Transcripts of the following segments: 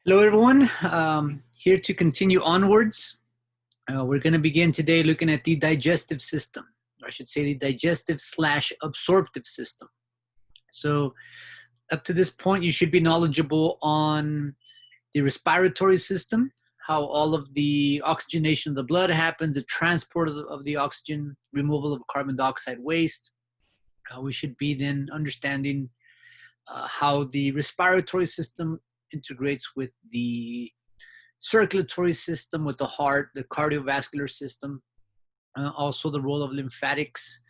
Hello, everyone. Here to continue onwards. We're going to begin today looking at the digestive system, or I should say the digestive/absorptive system. So up to this point, you should be knowledgeable on the respiratory system, how all of the oxygenation of the blood happens, the transport of the oxygen, removal of carbon dioxide waste. We should be then understanding how the respiratory system integrates with the circulatory system, with the heart, the cardiovascular system, also the role of lymphatics,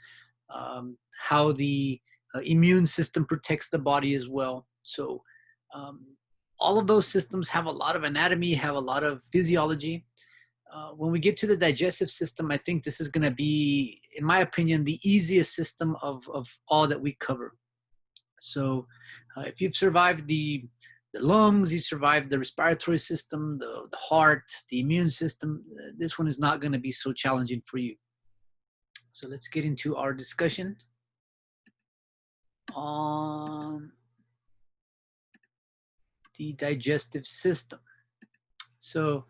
how the immune system protects the body as well. So all of those systems have a lot of anatomy, have a lot of physiology. When we get to the digestive system, I think this is going to be, in my opinion, the easiest system of all that we cover. So if you've survived the lungs, you survived the respiratory system, the heart, the immune system, this one is not going to be so challenging for you. So let's get into our discussion on the digestive system. So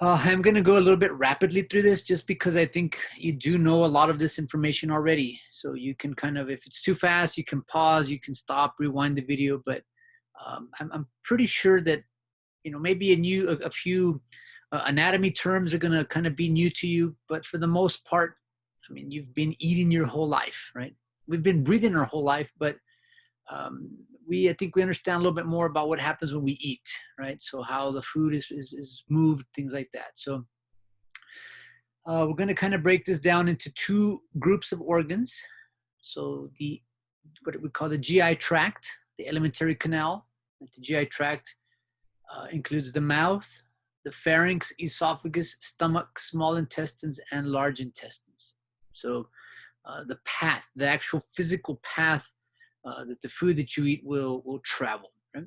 I'm going to go a little bit rapidly through this just because I think you do know a lot of this information already. So you can kind of, if it's too fast, you can pause, you can stop, rewind the video. But I'm pretty sure that, you know, maybe a few anatomy terms are going to kind of be new to you. But for the most part, I mean, you've been eating your whole life, right? We've been breathing our whole life, but I think we understand a little bit more about what happens when we eat, right? So how the food is moved, things like that. So we're going to kind of break this down into two groups of organs. So what we call the GI tract, the alimentary canal. The GI tract includes the mouth, the pharynx, esophagus, stomach, small intestines, and large intestines. So the path, the actual physical path that the food that you eat will travel. Right?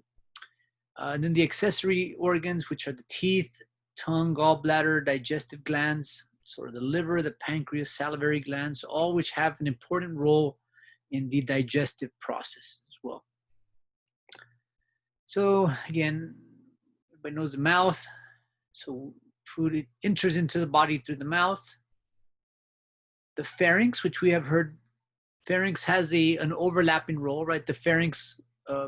And then the accessory organs, which are the teeth, tongue, gallbladder, digestive glands, sort of the liver, the pancreas, salivary glands, all which have an important role in the digestive process as well. So again, everybody knows the mouth. So food enters into the body through the mouth. The pharynx, which we have heard, pharynx has an overlapping role, right? The pharynx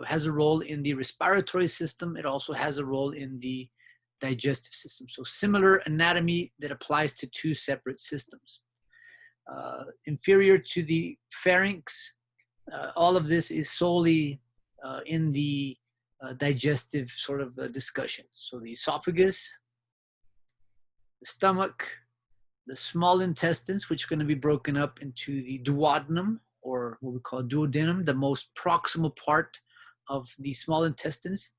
has a role in the respiratory system. It also has a role in the digestive system. So similar anatomy that applies to two separate systems. Inferior to the pharynx, all of this is solely in the digestive sort of discussion. So the esophagus, the stomach, the small intestines, which are going to be broken up into the duodenum, or what we call duodenum, the most proximal part of the small intestines,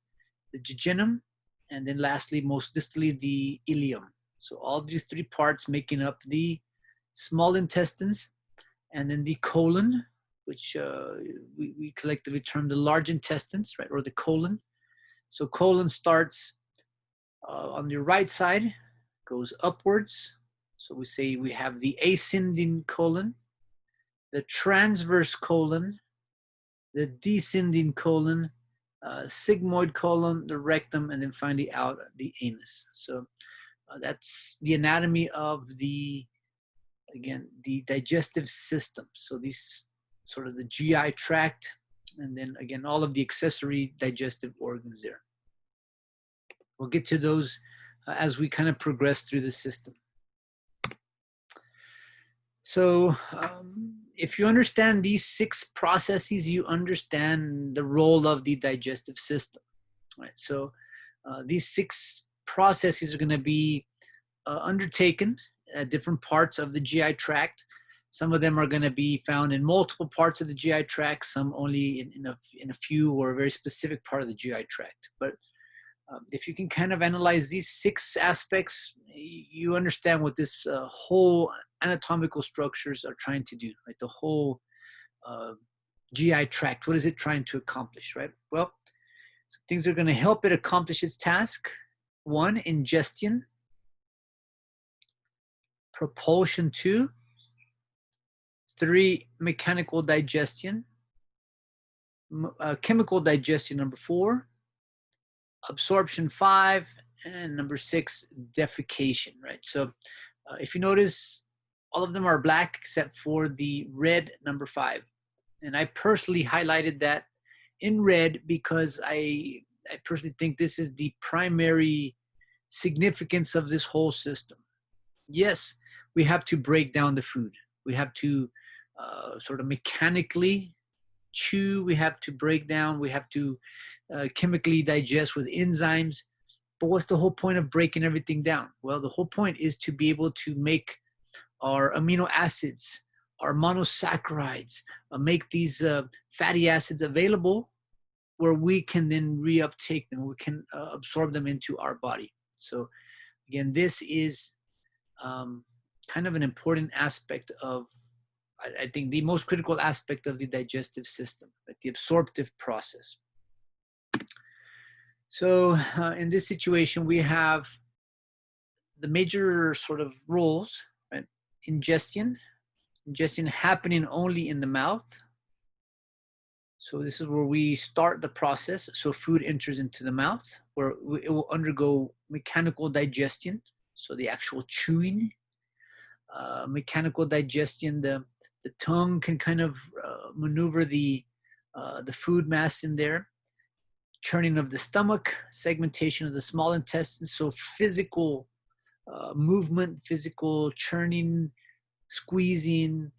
the jejunum, and then lastly, most distally, the ileum. So all these three parts making up the small intestines, and then the colon, which we collectively term the large intestines, right, or the colon. So colon starts on the right side, goes upwards. So we say we have the ascending colon, the transverse colon, the descending colon, sigmoid colon, the rectum, and then finally out the anus. So that's the anatomy of the digestive system. So these sort of the GI tract, and then again, all of the accessory digestive organs there. We'll get to those as we kind of progress through the system. So if you understand these 6 processes, you understand the role of the digestive system, right? So these 6 processes are going to be undertaken at different parts of the GI tract. Some of them are going to be found in multiple parts of the GI tract, some only in a few or a very specific part of the GI tract. But if you can kind of analyze these 6 aspects, you understand what this whole anatomical structures are trying to do, right? The whole GI tract, what is it trying to accomplish, right? Well, some things are going to help it accomplish its task. 1, ingestion. Propulsion 2. 3, mechanical digestion. Chemical digestion number 4. absorption 5, and number 6, defecation, right? So if you notice, all of them are black except for the red number 5. And I personally highlighted that in red because I personally think this is the primary significance of this whole system. Yes, we have to break down the food. We have to sort of mechanically chew. We have to break down. We have to chemically digest with enzymes. But what's the whole point of breaking everything down? Well, the whole point is to be able to make our amino acids, our monosaccharides, make these fatty acids available where we can then reuptake them. We can absorb them into our body. So again, this is kind of an important aspect of, I think, the most critical aspect of the digestive system, like the absorptive process. So in this situation, we have the major sort of roles, right? Ingestion happening only in the mouth. So this is where we start the process. So food enters into the mouth, where it will undergo mechanical digestion. So the actual chewing, mechanical digestion, the tongue can kind of maneuver the food mass in there. Churning of the stomach, segmentation of the small intestines. So physical movement, physical churning, squeezing,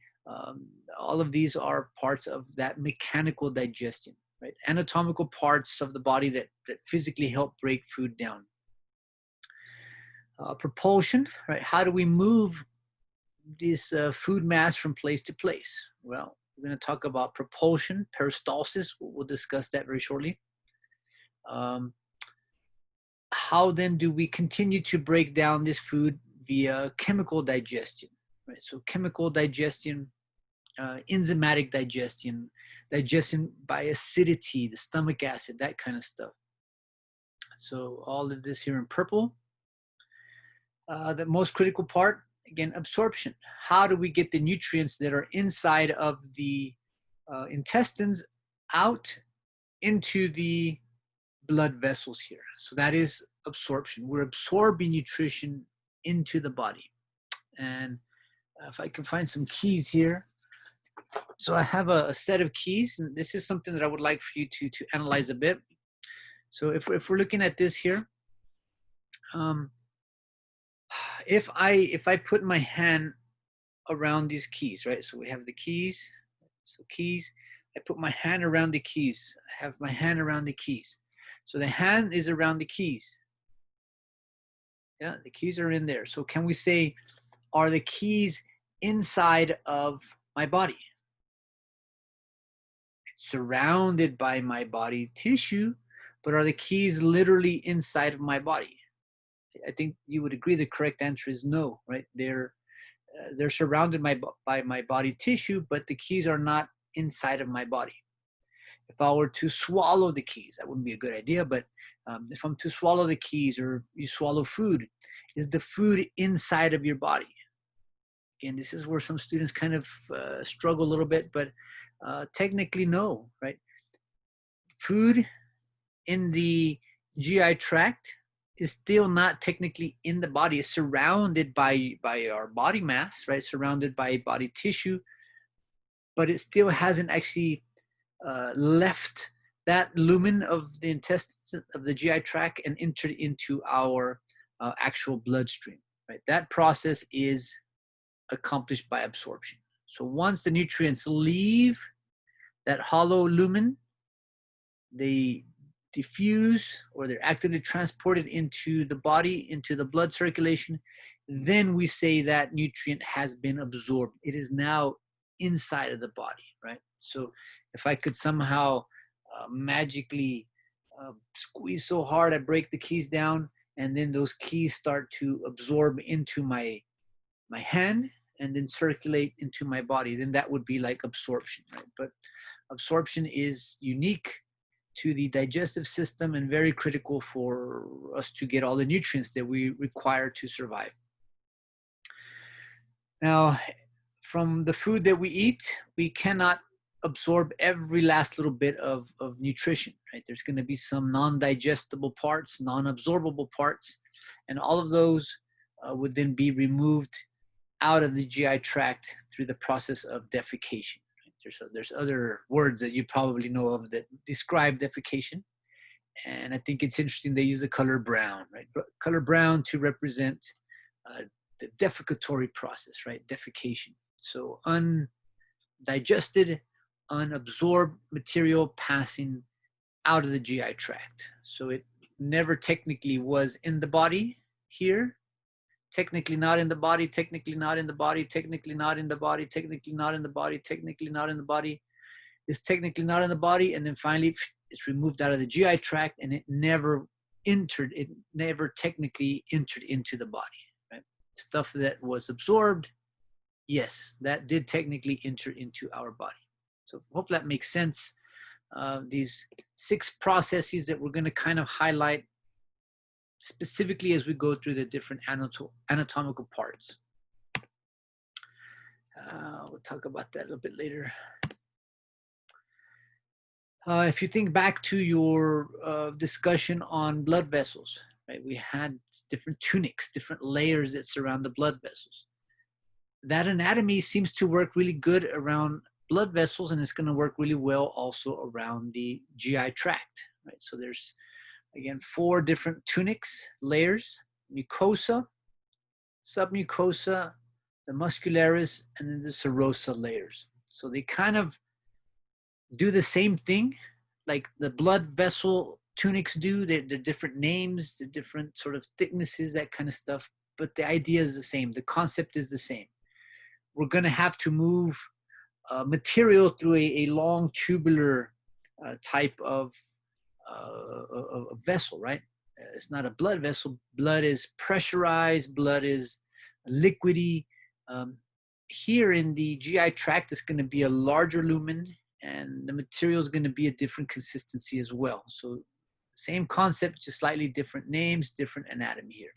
all of these are parts of that mechanical digestion, right? Anatomical parts of the body that physically help break food down. Propulsion, right? How do we move this food mass from place to place? Well, we're going to talk about propulsion, peristalsis. We'll discuss that very shortly. How then do we continue to break down this food via chemical digestion? Right? So chemical digestion, enzymatic digestion, digestion by acidity, the stomach acid, that kind of stuff. So all of this here in purple. The most critical part, again, absorption. How do we get the nutrients that are inside of the intestines out into the blood vessels here? So that is absorption. We're absorbing nutrition into the body. And if I can find some keys here. So I have a set of keys, and this is something that I would like for you to analyze a bit. So if we're looking at this here, if I put my hand around these keys, right? So we have the keys. So keys, I put my hand around the keys. I have my hand around the keys. So the hand is around the keys. Yeah, the keys are in there. So can we say, are the keys inside of my body? It's surrounded by my body tissue, but are the keys literally inside of my body? I think you would agree the correct answer is no, right? They're surrounded by my body tissue, but the keys are not inside of my body. If I were to swallow the keys, that wouldn't be a good idea, but if I'm to swallow the keys, or you swallow food, is the food inside of your body? And this is where some students kind of struggle a little bit, but technically no, right? Food in the GI tract is still not technically in the body. It's surrounded by our body mass, right? Surrounded by body tissue, but it still hasn't actually left that lumen of the intestines of the GI tract and entered into our actual bloodstream, right? That process is accomplished by absorption. So once the nutrients leave that hollow lumen, they diffuse, or they're actively transported into the body, into the blood circulation, then we say that nutrient has been absorbed. It is now inside of the body, right? So if I could somehow magically squeeze so hard I break the keys down, and then those keys start to absorb into my hand and then circulate into my body, then that would be like absorption, right? But absorption is unique to the digestive system and very critical for us to get all the nutrients that we require to survive. Now, from the food that we eat, we cannot absorb every last little bit of nutrition, right? There's going to be some non-digestible parts, non-absorbable parts, and all of those would then be removed out of the GI tract through the process of defecation. There's other words that you probably know of that describe defecation. And I think it's interesting they use the color brown, right? Color brown to represent the defecatory process, right? Defecation. So undigested, unabsorbed material passing out of the GI tract. So it never technically was in the body here. Technically not in the body, technically not in the body, technically not in the body, technically not in the body, technically not in the body. It's technically not in the body, and then finally it's removed out of the GI tract, and it never technically entered into the body, right? Stuff that was absorbed, yes, that did technically enter into our body. So hopefully that makes sense. These 6 processes that we're going to kind of highlight specifically as we go through the different anatomical parts. We'll talk about that a little bit later. If you think back to your discussion on blood vessels, right? We had different tunics, different layers that surround the blood vessels. That anatomy seems to work really good around blood vessels, and it's going to work really well also around the GI tract, right? So there's, again, 4 different tunics, layers: mucosa, submucosa, the muscularis, and then the serosa layers. So they kind of do the same thing like the blood vessel tunics do. They're different names, the different sort of thicknesses, that kind of stuff, but the idea is the same. The concept is the same. We're going to have to move material through a long tubular type of vessel, right? It's not a blood vessel. Blood is pressurized. Blood is liquidy. Here in the GI tract, it's going to be a larger lumen, and the material is going to be a different consistency as well. So same concept, just slightly different names, different anatomy here.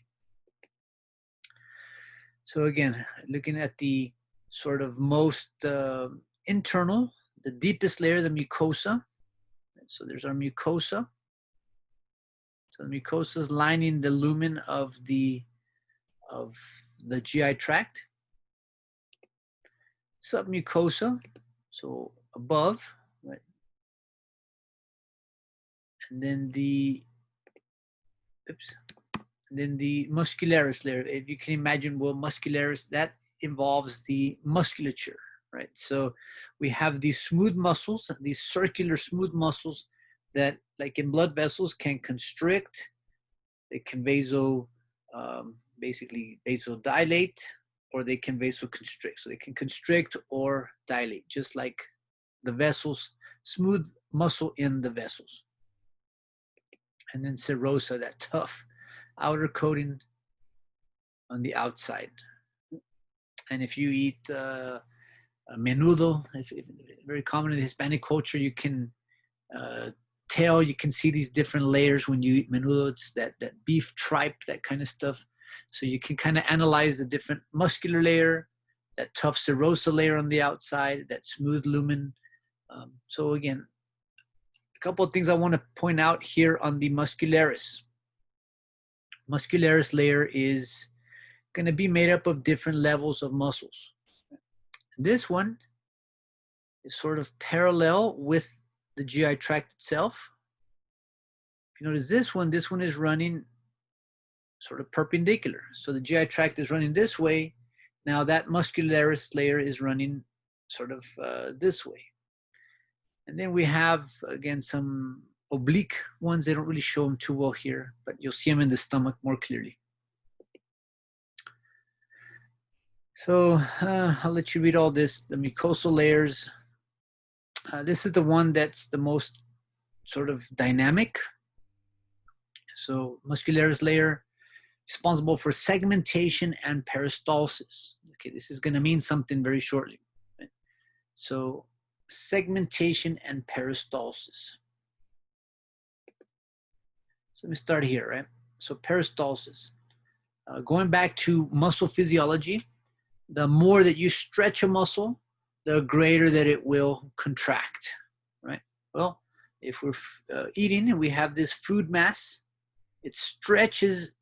So again, looking at the sort of most internal, the deepest layer, the mucosa. So there's our mucosa. So the mucosa is lining the lumen of the GI tract. Submucosa, so above, right? And then the muscularis layer. If you can imagine, well, muscularis, that involves the musculature, right? So we have these smooth muscles, these circular smooth muscles that, like in blood vessels, can constrict. They can basically vasodilate, or they can vasoconstrict. So they can constrict or dilate, just like the vessels, smooth muscle in the vessels. And then serosa, that tough outer coating on the outside. And if you eat menudo, very common in Hispanic culture, you can you can see these different layers when you eat menudo. It's that beef tripe, that kind of stuff. So you can kind of analyze the different muscular layer, that tough serosa layer on the outside, that smooth lumen. So again, a couple of things I want to point out here on the muscularis. Muscularis layer is going to be made up of different levels of muscles. This one is sort of parallel with the GI tract itself. If you notice this one is running sort of perpendicular. So the GI tract is running this way. Now that muscularis layer is running sort of this way. And then we have, again, some oblique ones. They don't really show them too well here, but you'll see them in the stomach more clearly. So I'll let you read all this. The mucosal layers. This is the one that's the most sort of dynamic. So muscularis layer, responsible for segmentation and peristalsis. Okay, this is going to mean something very shortly. Right? So segmentation and peristalsis. So let me start here, right? So peristalsis. Going back to muscle physiology, the more that you stretch a muscle, the greater that it will contract, right? Well, if we're eating and we have this food mass, it stretches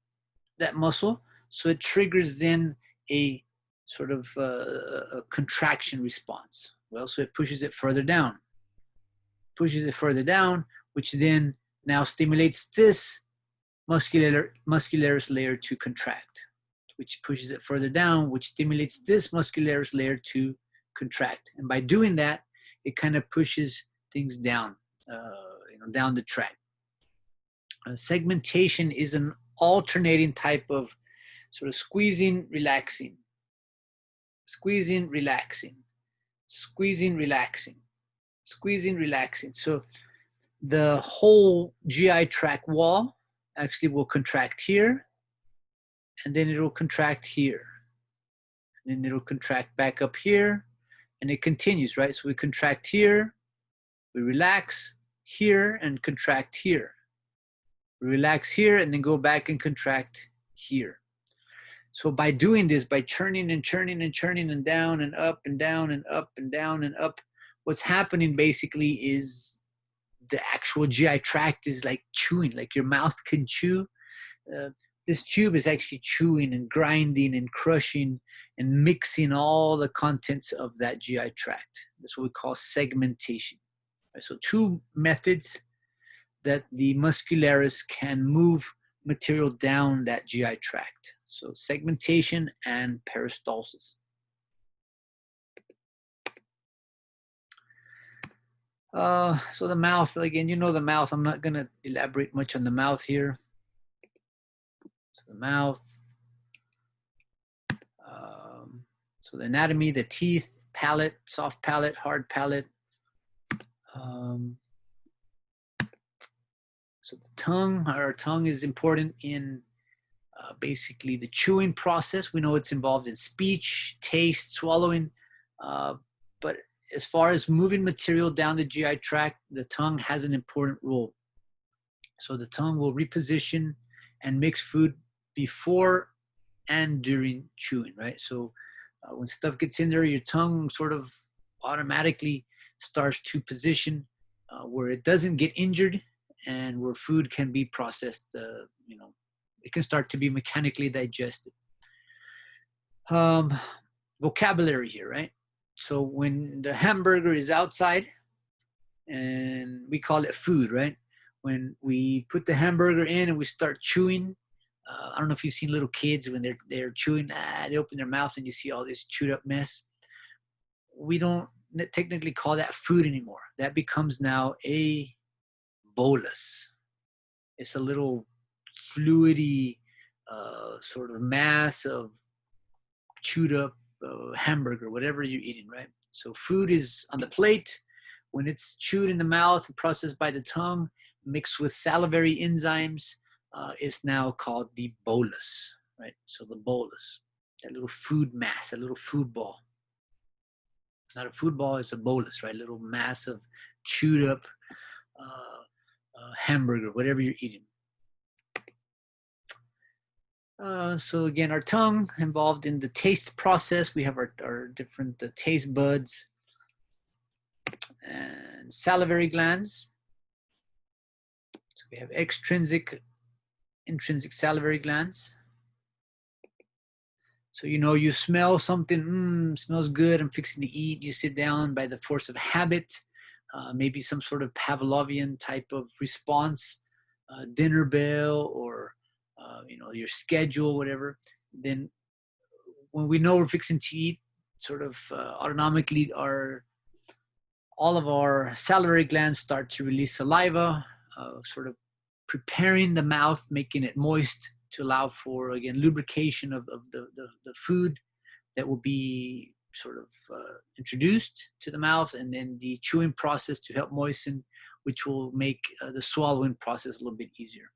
that muscle, so it triggers then a sort of a contraction response. Well, so it pushes it further down, which then now stimulates this muscularis layer to contract, which pushes it further down, which stimulates this muscularis layer to contract. And by doing that, it kind of pushes things down, down the track. Segmentation is an alternating type of sort of squeezing, relaxing, squeezing, relaxing, squeezing, relaxing, squeezing, relaxing. So the whole GI tract wall actually will contract here, and then it'll contract here, and then it'll contract back up here, and it continues, right? So we contract here, we relax here, and contract here. We relax here, and then go back and contract here. So by doing this, by churning and churning and churning and down and up and down and up and down and up, what's happening basically is the actual GI tract is like chewing, like your mouth can chew. This tube is actually chewing and grinding and crushing and mixing all the contents of that GI tract. That's what we call segmentation. Right? So two methods that the muscularis can move material down that GI tract. So segmentation and peristalsis. So the mouth, again, you know the mouth. I'm not going to elaborate much on the mouth here. So the mouth. So the anatomy, the teeth, palate, soft palate, hard palate. So the tongue, our tongue is important in basically the chewing process. We know it's involved in speech, taste, swallowing, but as far as moving material down the GI tract, the tongue has an important role. So the tongue will reposition and mix food before and during chewing, right? So when stuff gets in there, your tongue sort of automatically starts to position where it doesn't get injured and where food can be processed, it can start to be mechanically digested. Vocabulary here, right? So when the hamburger is outside, and we call it food, right? When we put the hamburger in and we start chewing, I don't know if you've seen little kids when they're chewing, they open their mouth and you see all this chewed up mess. We don't technically call that food anymore. That becomes now a bolus. It's a little fluidy sort of mass of chewed up hamburger, whatever you're eating, right? So food is on the plate. When it's chewed in the mouth and processed by the tongue, mixed with salivary enzymes, is now called the bolus, right? So the bolus, that little food mass, that little food ball. It's not a food ball, it's a bolus, right? A little mass of chewed up hamburger, whatever you're eating. So again, our tongue involved in the taste process. We have our different taste buds and salivary glands. So we have extrinsic, intrinsic salivary glands. So, you smell something, smells good, I'm fixing to eat. You sit down by the force of habit, maybe some sort of Pavlovian type of response, dinner bell or your schedule, whatever. Then when we know we're fixing to eat, sort of autonomically all of our salivary glands start to release saliva, sort of preparing the mouth, making it moist to allow for, again, lubrication of the food that will be sort of introduced to the mouth, and then the chewing process to help moisten, which will make the swallowing process a little bit easier.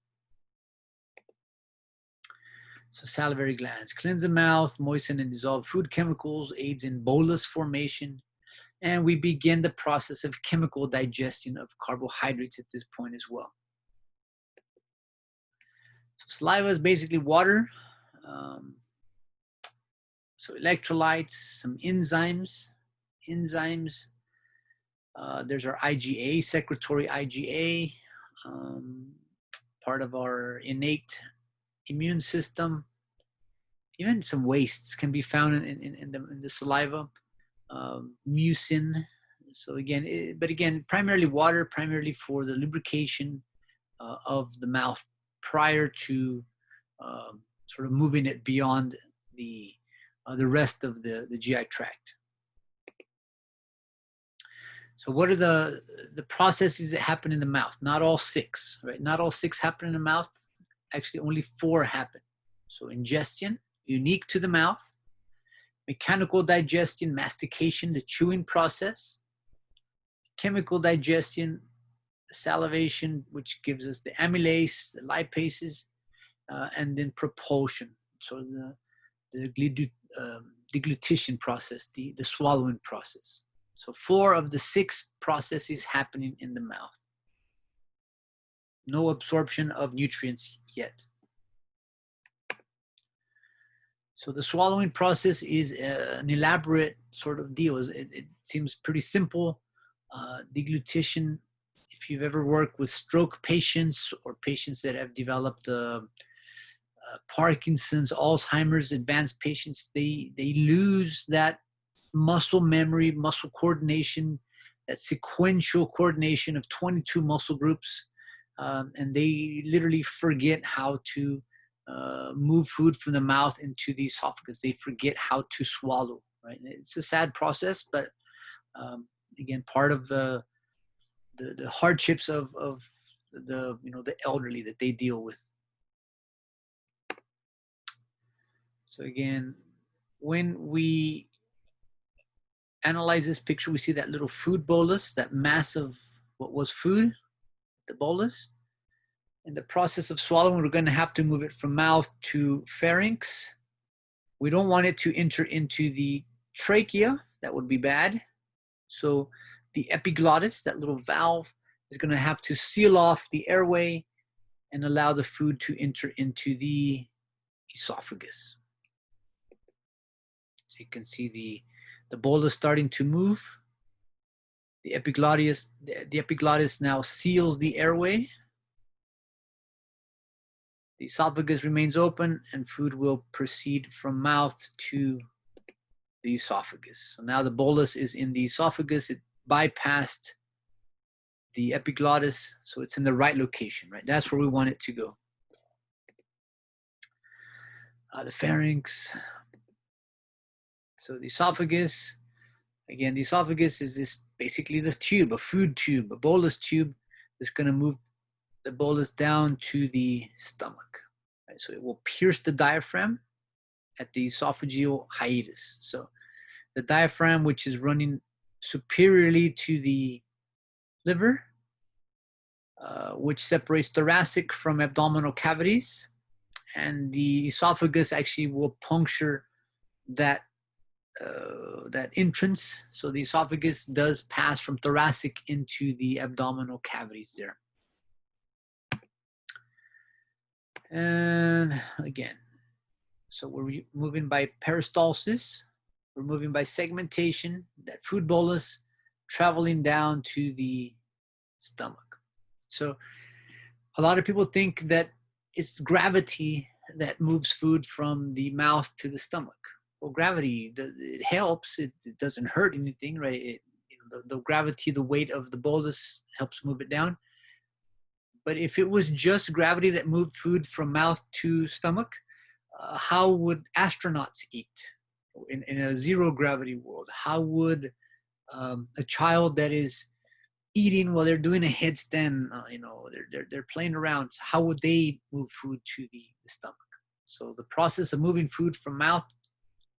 So salivary glands cleanse the mouth, moisten and dissolve food chemicals, aids in bolus formation, and we begin the process of chemical digestion of carbohydrates at this point as well. So saliva is basically water, so electrolytes, some enzymes There's our IgA, secretory IgA, part of our innate immune system. Even some wastes can be found in the saliva. Mucin. So again, but again, primarily water, primarily for the lubrication of the mouth prior to sort of moving it beyond the rest of the GI tract. So what are the processes that happen in the mouth? Not all 6, right? Not all 6 happen in the mouth. Actually, only 4 happen. So ingestion, unique to the mouth. Mechanical digestion, mastication, the chewing process. Chemical digestion, salivation, which gives us the amylase, the lipases, and then propulsion. So the deglutition process, the swallowing process. So 4 of the 6 processes happening in the mouth. No absorption of nutrients yet. So the swallowing process is an elaborate sort of deal. It seems pretty simple. Deglutition, if you've ever worked with stroke patients or patients that have developed Parkinson's, Alzheimer's, advanced patients, they lose that muscle memory, muscle coordination, that sequential coordination of 22 muscle groups, and they literally forget how to move food from the mouth into the esophagus. They forget how to swallow, right? It's a sad process, but again, part of the hardships of the elderly that they deal with. So again, when we analyze this picture, we see that little food bolus, that mass of what was food, the bolus. In the process of swallowing, we're going to have to move it from mouth to pharynx. We don't want it to enter into the trachea. That would be bad. So the epiglottis, that little valve, is going to have to seal off the airway and allow the food to enter into the esophagus. So you can see the bolus starting to move. The epiglottis now seals the airway. The esophagus remains open and food will proceed from mouth to the esophagus. So now the bolus is in the esophagus. It bypassed the epiglottis, so it's in the right location, right? That's where we want it to go. The pharynx. So the esophagus, again, the esophagus is this basically the tube, a food tube, a bolus tube that's going to move the bolus down to the stomach. Right? So it will pierce the diaphragm at the esophageal hiatus. So the diaphragm, which is running superiorly to the liver, which separates thoracic from abdominal cavities, and the esophagus actually will puncture that entrance. So the esophagus does pass from thoracic into the abdominal cavities there. And again, so we're moving by peristalsis. We're moving by segmentation, that food bolus traveling down to the stomach. So a lot of people think that it's gravity that moves food from the mouth to the stomach. Well, gravity, it helps. It doesn't hurt anything, right? The gravity, the weight of the bolus helps move it down. But if it was just gravity that moved food from mouth to stomach, how would astronauts eat in a zero gravity world? How would a child that is eating while they're doing a headstand, they're playing around, how would they move food to the stomach? So the process of moving food from mouth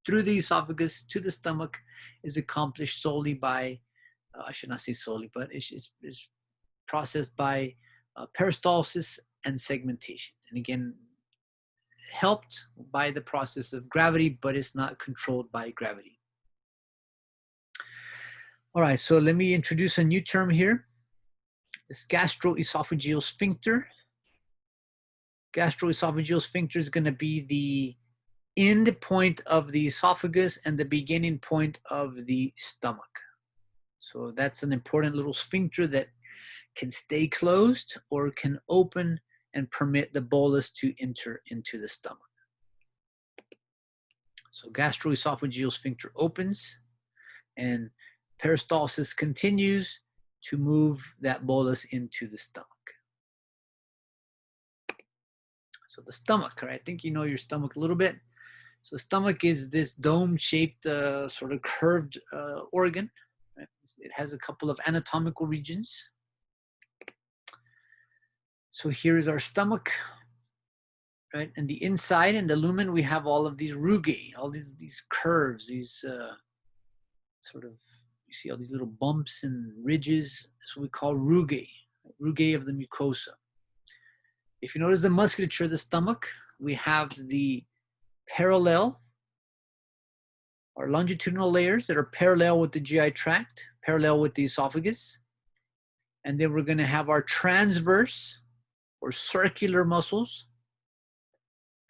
through the esophagus to the stomach is accomplished solely by, I should not say solely, but it's processed by peristalsis and segmentation. And again, helped by the process of gravity, but it's not controlled by gravity. All right, so let me introduce a new term here. This gastroesophageal sphincter. Gastroesophageal sphincter is going to be the end point of the esophagus and the beginning point of the stomach. So that's an important little sphincter that can stay closed or can open and permit the bolus to enter into the stomach. So gastroesophageal sphincter opens and peristalsis continues to move that bolus into the stomach. So the stomach, right? I think you know your stomach a little bit. So the stomach is this dome-shaped, sort of curved organ. Right? It has a couple of anatomical regions. So here is our stomach, right? And the inside, in the lumen, we have all of these rugae, all these curves, these sort of, you see all these little bumps and ridges. That's what we call rugae, rugae of the mucosa. If you notice the musculature of the stomach, we have the parallel or longitudinal layers that are parallel with the GI tract, parallel with the esophagus. And then we're going to have our transverse or circular muscles.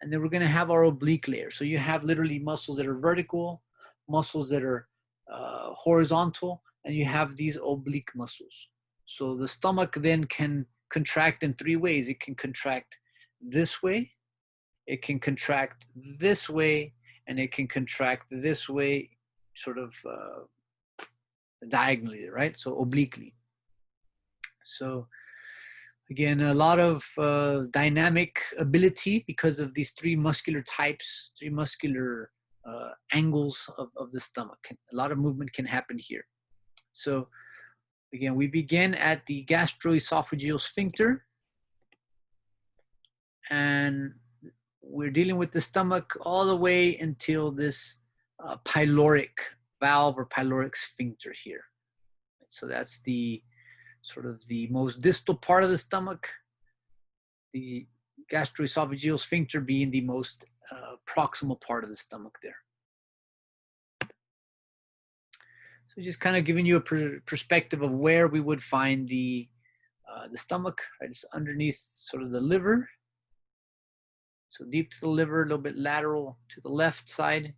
And then we're going to have our oblique layer. So you have literally muscles that are vertical, muscles that are horizontal, and you have these oblique muscles. So the stomach then can contract in three ways. It can contract this way, it can contract this way, and it can contract this way, sort of diagonally, right? So obliquely. So again, a lot of dynamic ability because of these three muscular types, three muscular angles of the stomach. A lot of movement can happen here. So again, we begin at the gastroesophageal sphincter, and we're dealing with the stomach all the way until this pyloric valve or pyloric sphincter here. So that's the sort of the most distal part of the stomach, the gastroesophageal sphincter being the most proximal part of the stomach there. So just kind of giving you a perspective of where we would find the stomach, right? It's underneath sort of the liver. So deep to the liver, a little bit lateral to the left side,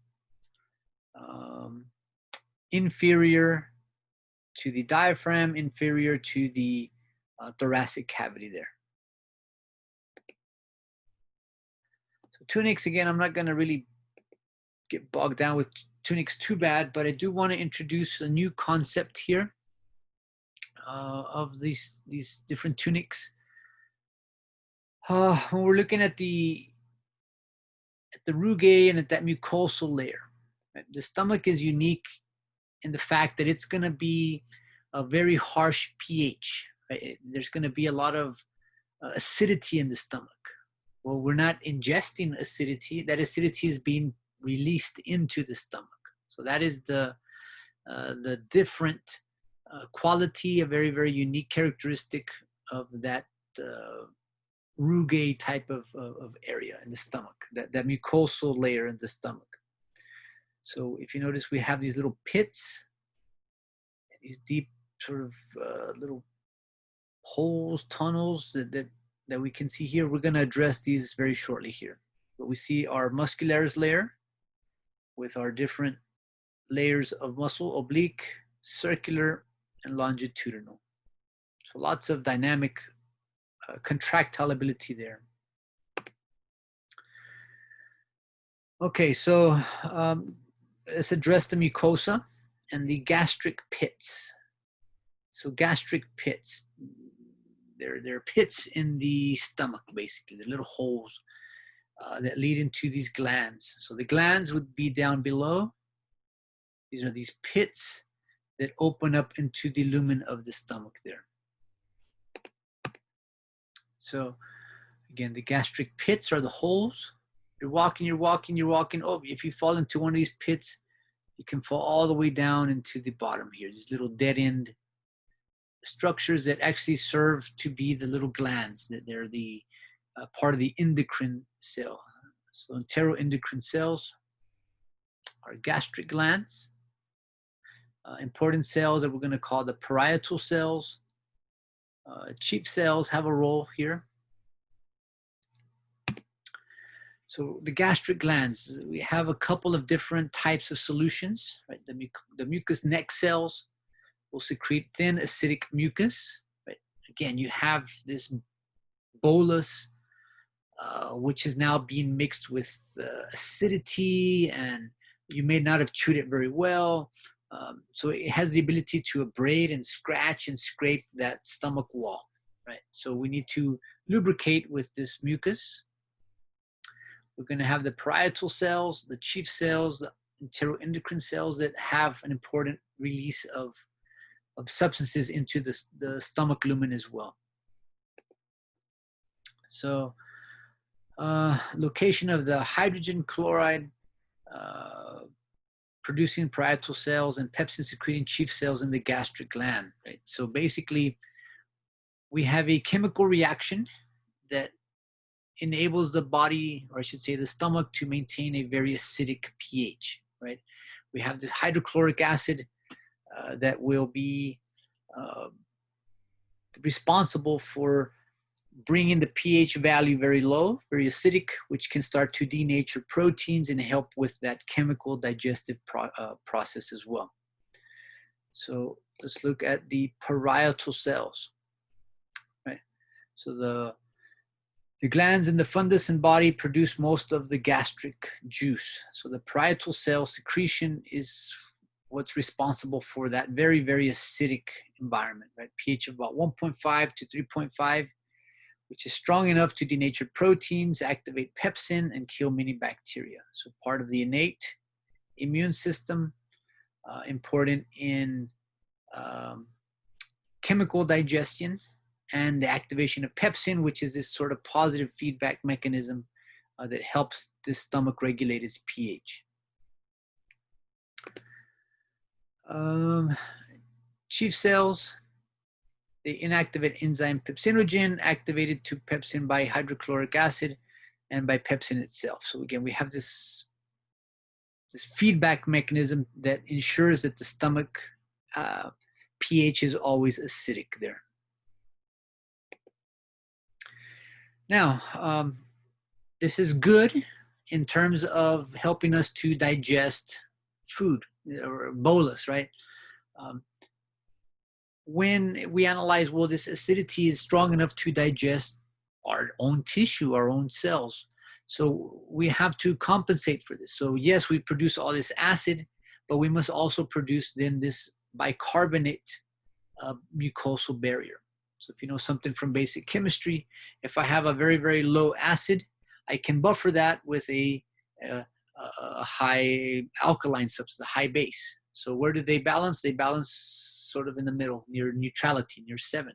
inferior to the diaphragm, inferior to the thoracic cavity there. So tunics, again, I'm not going to really get bogged down with tunics too bad, but I do want to introduce a new concept here of these different tunics. When we're looking at the rugae and at that mucosal layer, right? The stomach is unique in the fact that it's going to be a very harsh pH. Right? There's going to be a lot of acidity in the stomach. Well, we're not ingesting acidity. That acidity is being released into the stomach. So that is the different quality, a very, very unique characteristic of that rugae type of area in the stomach, that mucosal layer in the stomach. So if you notice, we have these little pits, these deep sort of little holes, tunnels that we can see here. We're going to address these very shortly here. But we see our muscularis layer with our different layers of muscle, oblique, circular, and longitudinal. So lots of dynamic contractile ability there. Okay, so let's address the mucosa and the gastric pits. So gastric pits, they're pits in the stomach, basically. They're little holes that lead into these glands. So the glands would be down below. These are these pits that open up into the lumen of the stomach there. So again, the gastric pits are the holes. You're walking. Oh, if you fall into one of these pits, you can fall all the way down into the bottom here. These little dead end structures that actually serve to be the little glands. That they're the part of the endocrine cell. So enteroendocrine cells are gastric glands. Important cells that we're going to call the parietal cells. Chief cells have a role here. So the gastric glands, we have a couple of different types of solutions, right? The mucous neck cells will secrete thin acidic mucus. Right? Again, you have this bolus, which is now being mixed with acidity, and you may not have chewed it very well. So it has the ability to abrade and scratch and scrape that stomach wall, right? So we need to lubricate with this mucus. We're going to have the parietal cells, the chief cells, the enteroendocrine cells that have an important release of substances into the stomach lumen as well. So location of the hydrogen chloride producing parietal cells and pepsin secreting chief cells in the gastric gland, right? So basically, we have a chemical reaction that enables the body, or I should say the stomach, to maintain a very acidic pH, right? We have this hydrochloric acid that will be responsible for bringing the pH value very low, very acidic, which can start to denature proteins and help with that chemical digestive process as well. So let's look at the parietal cells, right? So the glands in the fundus and body produce most of the gastric juice. So the parietal cell secretion is what's responsible for that very, very acidic environment, right? pH of about 1.5 to 3.5. which is strong enough to denature proteins, activate pepsin, and kill many bacteria. So part of the innate immune system, important in chemical digestion and the activation of pepsin, which is this sort of positive feedback mechanism that helps the stomach regulate its pH. Chief cells, they inactivate enzyme pepsinogen, activated to pepsin by hydrochloric acid and by pepsin itself. So again, we have this feedback mechanism that ensures that the stomach pH is always acidic there. Now, this is good in terms of helping us to digest food, or bolus, right? When we analyze, well, this acidity is strong enough to digest our own tissue, our own cells. So we have to compensate for this. So yes, we produce all this acid, but we must also produce then this bicarbonate mucosal barrier. So if you know something from basic chemistry, if I have a very, very low acid, I can buffer that with a high alkaline substance, a high base. So where do they balance? They balance sort of in the middle, near neutrality, near 7.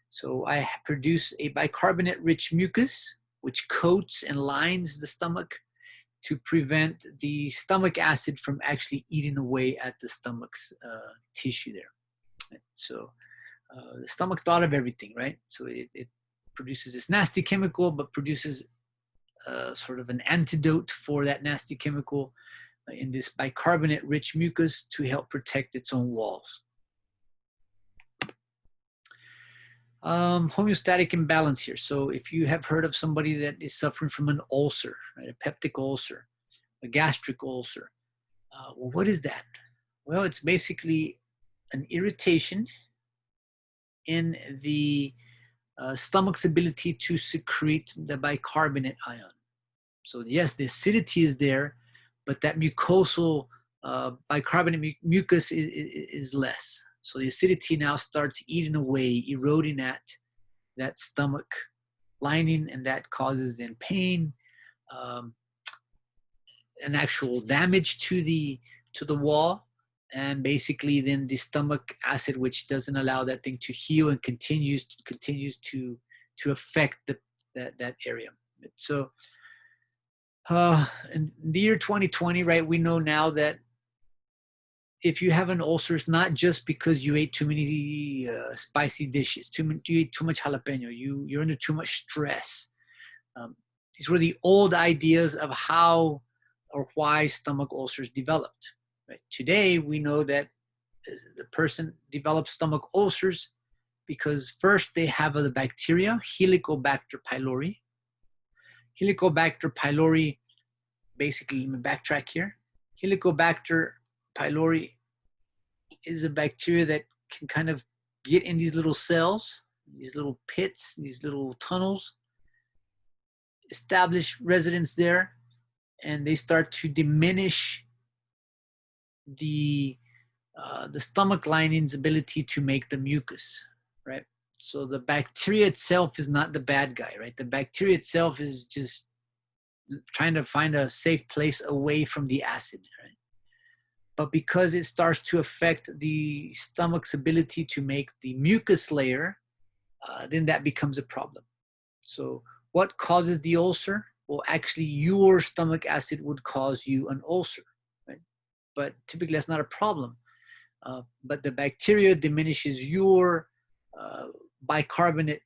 So I produce a bicarbonate-rich mucus, which coats and lines the stomach to prevent the stomach acid from actually eating away at the stomach's tissue there. So the stomach thought of everything, right? So it produces this nasty chemical, but produces sort of an antidote for that nasty chemical in this bicarbonate-rich mucus to help protect its own walls. Homeostatic imbalance here. So if you have heard of somebody that is suffering from an ulcer, right, a peptic ulcer, a gastric ulcer, well, what is that? Well, it's basically an irritation in the stomach's ability to secrete the bicarbonate ion. So yes, the acidity is there, but that mucosal bicarbonate mucus is less. So the acidity now starts eating away, eroding at that stomach lining, and that causes then pain, an actual damage to the wall, and basically then the stomach acid, which doesn't allow that thing to heal and continues to affect that area. So in the year 2020, right, we know now that if you have an ulcer, it's not just because you ate too many spicy dishes, you ate too much jalapeno, you're under too much stress. These were the old ideas of how or why stomach ulcers developed. Right? Today, we know that the person develops stomach ulcers because first they have the bacteria, Helicobacter pylori. Helicobacter pylori, basically, let me backtrack here. Helicobacter pylori is a bacteria that can kind of get in these little cells, these little pits, these little tunnels, establish residence there, and they start to diminish the stomach lining's ability to make the mucus, right? So the bacteria itself is not the bad guy, right? The bacteria itself is just trying to find a safe place away from the acid, right? But because it starts to affect the stomach's ability to make the mucus layer, then that becomes a problem. So what causes the ulcer? Well, actually your stomach acid would cause you an ulcer, right? But typically that's not a problem. But the bacteria diminishes your bicarbonate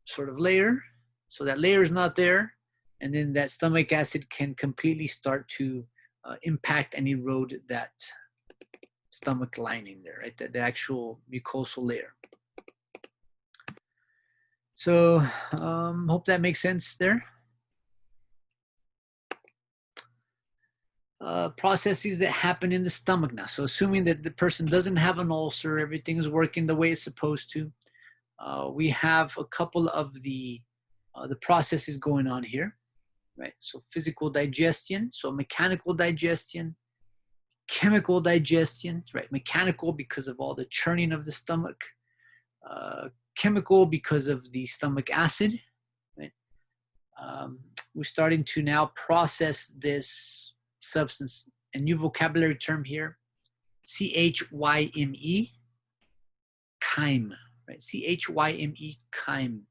sort of layer. So that layer is not there. And then that stomach acid can completely start to impact and erode that stomach lining there, right? The actual mucosal layer. So hope that makes sense there. Processes that happen in the stomach now. So assuming that the person doesn't have an ulcer, everything's working the way it's supposed to, we have a couple of the processes going on here, right? So physical digestion, so mechanical digestion, chemical digestion, right? Mechanical because of all the churning of the stomach, chemical because of the stomach acid, right? We're starting to now process this substance, a new vocabulary term here, chyme, chyme, right? chyme, chyme.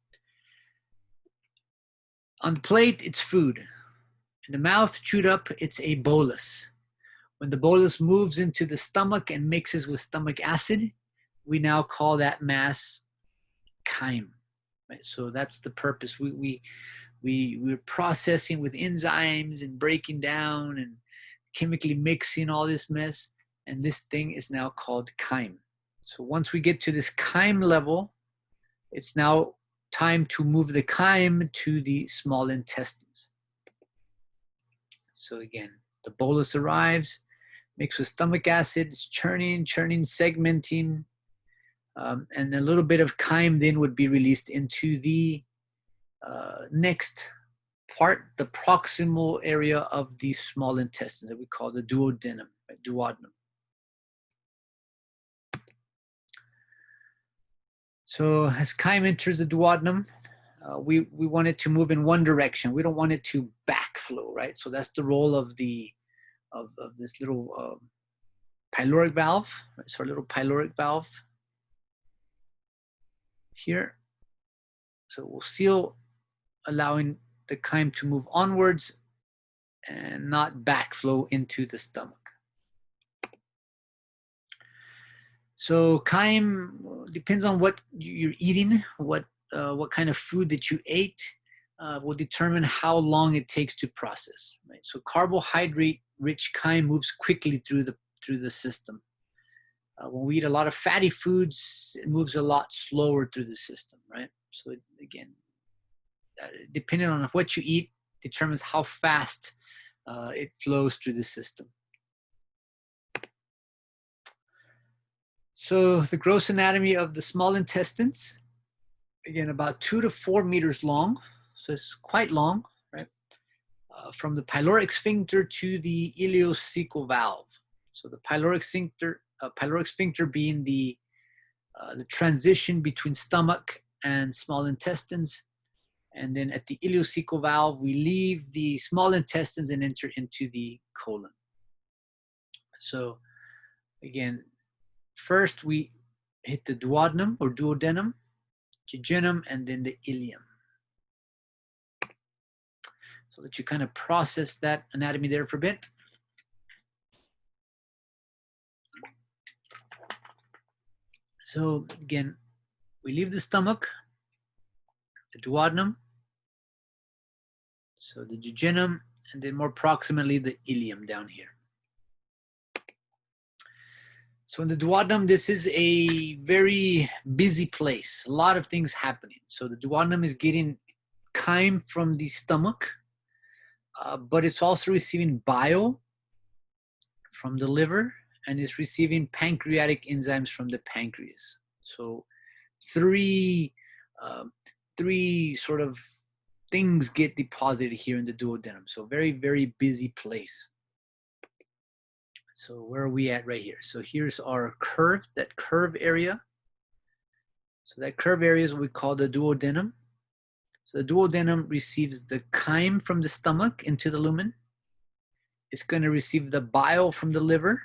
On the plate, it's food. In the mouth, chewed up, it's a bolus. When the bolus moves into the stomach and mixes with stomach acid, we now call that mass chyme, right? So that's the purpose. We're processing with enzymes and breaking down and chemically mixing all this mess, and this thing is now called chyme. So once we get to this chyme level, it's now time to move the chyme to the small intestines. So again, the bolus arrives, mixed with stomach acid, it's churning, segmenting, and a little bit of chyme then would be released into the next part, the proximal area of the small intestines that we call the duodenum, right? Duodenum. So as chyme enters the duodenum, we want it to move in one direction. We don't want it to backflow, right? So that's the role of the of this little pyloric valve, right? So our little pyloric valve here. So we'll seal, allowing the chyme to move onwards and not backflow into the stomach. So chyme depends on what you're eating, what kind of food that you ate will determine how long it takes to process. Right? So carbohydrate-rich chyme moves quickly through the system. When we eat a lot of fatty foods, it moves a lot slower through the system, right? So again, depending on what you eat, determines how fast it flows through the system. So the gross anatomy of the small intestines, again, about 2 to 4 meters long. So it's quite long, right? From the pyloric sphincter to the ileocecal valve. So the pyloric sphincter being the transition between stomach and small intestines. And then at the ileocecal valve, we leave the small intestines and enter into the colon. So again, first we hit the duodenum or duodenum, jejunum, and then the ileum. So that you kind of process that anatomy there for a bit. So again, we leave the stomach, the duodenum, so the jejunum, and then more proximately the ileum down here. So in the duodenum, this is a very busy place, a lot of things happening. So the duodenum is getting chyme from the stomach, but it's also receiving bile from the liver and is receiving pancreatic enzymes from the pancreas. So three sort of things get deposited here in the duodenum. So very, very busy place. So where are we at right here? So here's our curve, that curve area. So that curve area is what we call the duodenum. So the duodenum receives the chyme from the stomach into the lumen. It's going to receive the bile from the liver.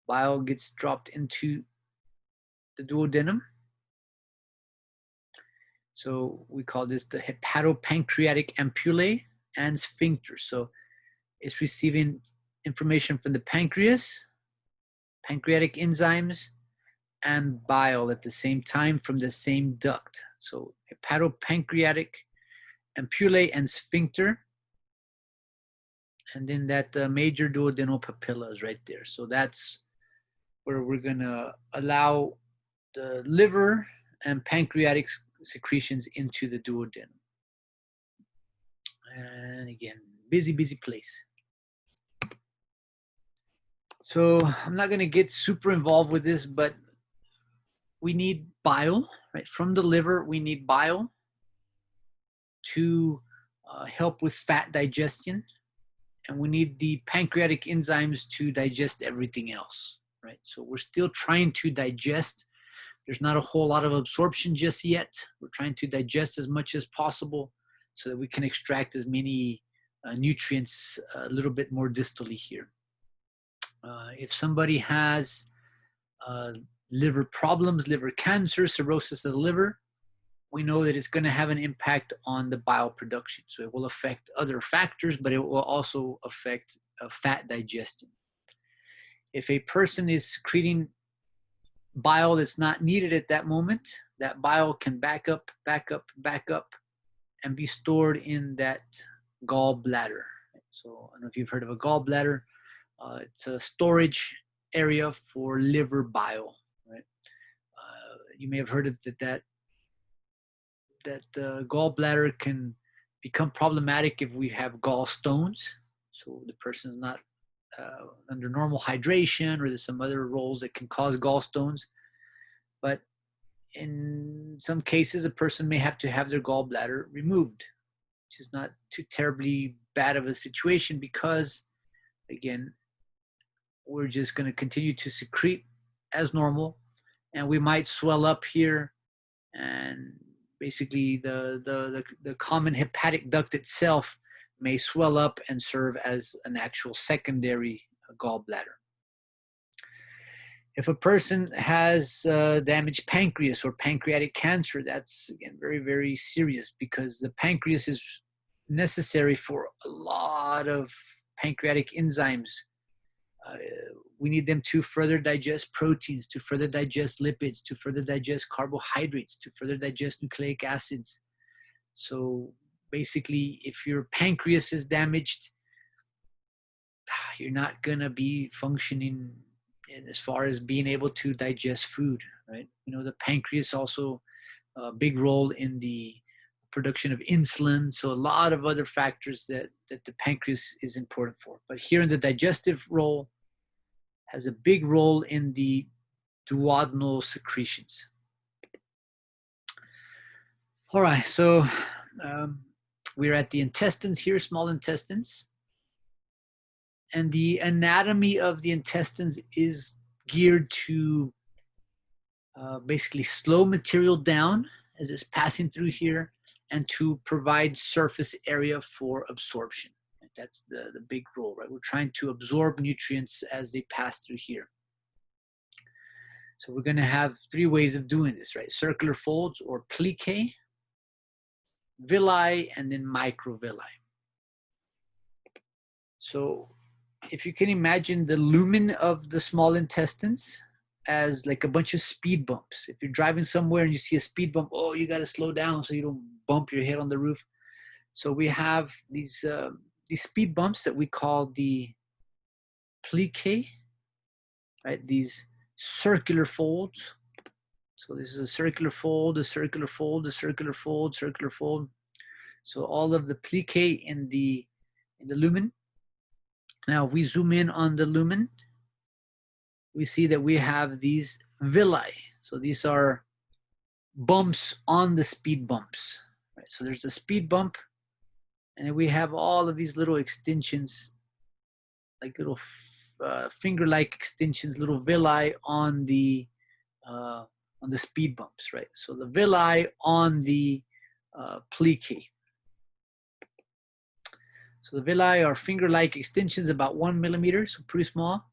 Bile gets dropped into the duodenum. So we call this the hepatopancreatic ampullae and sphincter. So it's receiving information from the pancreas, pancreatic enzymes, and bile at the same time from the same duct. So hepatopancreatic ampullae and sphincter. And then that major duodenal papilla is right there. So that's where we're going to allow the liver and pancreatic secretions into the duodenum. And again, busy, busy place. So I'm not going to get super involved with this, but we need bile, right? From the liver, we need bile to help with fat digestion. And we need the pancreatic enzymes to digest everything else, right? So we're still trying to digest. There's not a whole lot of absorption just yet. We're trying to digest as much as possible so that we can extract as many nutrients a little bit more distally here. If somebody has liver problems, liver cancer, cirrhosis of the liver, we know that it's going to have an impact on the bile production. So it will affect other factors, but it will also affect fat digestion. If a person is secreting bile that's not needed at that moment, that bile can back up, and be stored in that gallbladder. So I don't know if you've heard of a gallbladder. It's a storage area for liver bile, right? You may have heard of that gallbladder can become problematic if we have gallstones. So the person's not under normal hydration, or there's some other roles that can cause gallstones. But in some cases, a person may have to have their gallbladder removed, which is not too terribly bad of a situation because, again, we're just going to continue to secrete as normal, and we might swell up here, and basically the common hepatic duct itself may swell up and serve as an actual secondary gallbladder. If a person has damaged pancreas or pancreatic cancer, that's, again, very, very serious because the pancreas is necessary for a lot of pancreatic enzymes. We need them to further digest proteins, to further digest lipids, to further digest carbohydrates, to further digest nucleic acids. So basically, if your pancreas is damaged, you're not going to be functioning in as far as being able to digest food, right? You know, the pancreas also a big role in the production of insulin. So a lot of other factors that the pancreas is important for. But here in the digestive role, has a big role in the duodenal secretions. All right, so we're at the intestines here, small intestines. And the anatomy of the intestines is geared to basically slow material down as it's passing through here and to provide surface area for absorption. That's the big role, right? We're trying to absorb nutrients as they pass through here. So we're going to have three ways of doing this, right? Circular folds or plicae, villi, and then microvilli. So if you can imagine the lumen of the small intestines as like a bunch of speed bumps. If you're driving somewhere and you see a speed bump, oh, you got to slow down so you don't bump your head on the roof. So we have these speed bumps that we call the plicae, right? These circular folds. So this is a circular fold, a circular fold, a circular fold, circular fold. So all of the plicae in the lumen. Now, if we zoom in on the lumen, we see that we have these villi. So these are bumps on the speed bumps, right? So there's a speed bump, and then we have all of these little extensions, like little finger-like extensions, little villi on the speed bumps, right? So the villi on the plicae. So the villi are finger-like extensions, about 1 millimeter, so pretty small.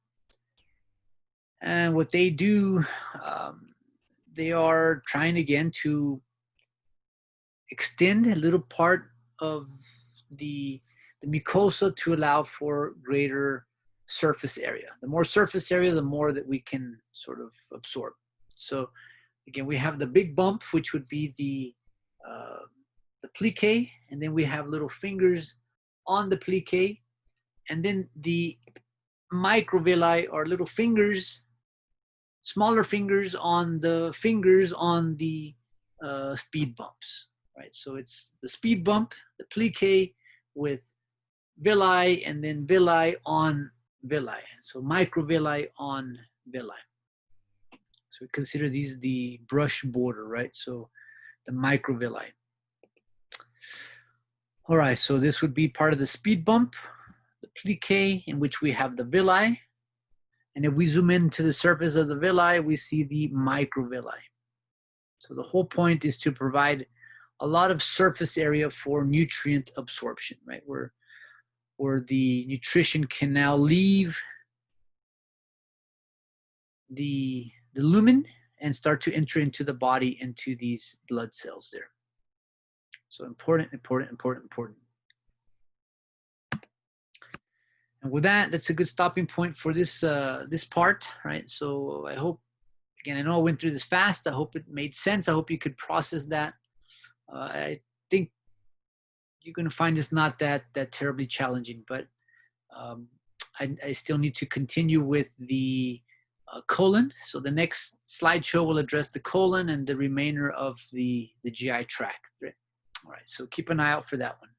And what they do, they are trying again to extend a little part of the mucosa to allow for greater surface area. The more surface area, the more that we can sort of absorb. So again, we have the big bump, which would be the plicae, and then we have little fingers on the plicae, and then the microvilli are little fingers, smaller fingers on the speed bumps, right? So it's the speed bump, the plicae with villi, and then villi on villi. So microvilli on villi. So we consider these the brush border, right? So the microvilli. All right, so this would be part of the speed bump, the plicae, in which we have the villi. And if we zoom into the surface of the villi, we see the microvilli. So the whole point is to provide a lot of surface area for nutrient absorption, right? Where the nutrition can now leave the lumen and start to enter into the body, into these blood cells there. So important, important, important, important. And with that, that's a good stopping point for this this part, right? So I hope, again, I know I went through this fast. I hope it made sense. I hope you could process that. I think you're going to find this not that terribly challenging, but I still need to continue with the colon. So the next slideshow will address the colon and the remainder of the GI tract. Right? All right, so keep an eye out for that one.